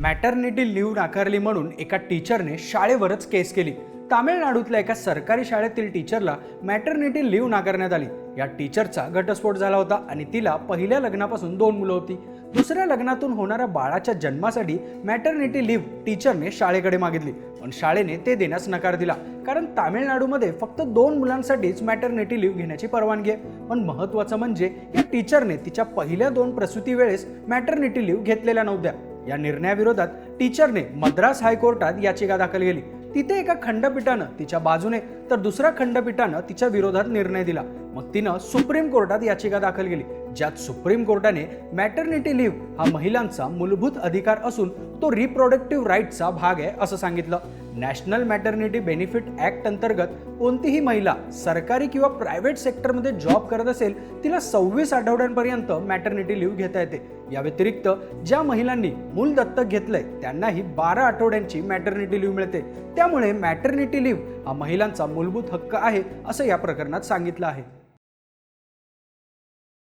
Maternity leave नाकारली म्हणून एका टीचरने शाळेवरच केस केली। तामिळनाडूतल्या एका सरकारी शाळेतील टीचरला मॅटर्निटी लिव्ह नाकारण्यात आली। या टीचरचा घटस्फोट झाला होता आणि तिला पहिल्या लग्नापासून 2 मुलं होती। दुसऱ्या लग्नातून होणाऱ्या बाळाच्या जन्मासाठी मॅटर्निटी लिव्ह टीचरने शाळेकडे मागितली, पण शाळेने ते देण्यास नकार दिला, कारण तामिळनाडूमध्ये फक्त 2 मुलांसाठीच मॅटर्निटी लिव्ह घेण्याची परवानगी आहे। पण महत्त्वाचं म्हणजे या टीचरने तिच्या पहिल्या 2 प्रसूती वेळेस मॅटर्निटी लिव्ह घेतलेल्या नव्हत्या। या निर्णयाविरोधात टीचरने मद्रास हायकोर्टात याचिका दाखल केली। तिथे एका खंडपीठानं तिच्या बाजूने तर दुसऱ्या खंडपीठानं तिच्या विरोधात निर्णय दिला। मग तिनं सुप्रीम कोर्टात याचिका दाखल केली, ज्यात सुप्रीम कोर्टाने मॅटर्निटी लिव्ह हा महिलांचा मूलभूत अधिकार असून तो रिप्रोडक्टिव्ह राईटचा भाग आहे असं सांगितलं। नॅशनल मॅटर्निटी बेनिफिट ऍक्ट अंतर्गत कोणतीही महिला सरकारी किंवा प्रायव्हेट सेक्टरमध्ये जॉब करत असेल तिला 26 आठवड्यांपर्यंत मॅटर्निटी लिव्ह घेता येते। या व्यतिरिक्त ज्या महिलांनी मूल दत्तक घेतलंय त्यांनाही 12 आठवड्यांची मॅटर्निटी लिव्ह मिळते। त्यामुळे मॅटर्निटी लिव्ह हा महिलांचा मूलभूत हक्क आहे असं या प्रकरणात सांगितलं आहे।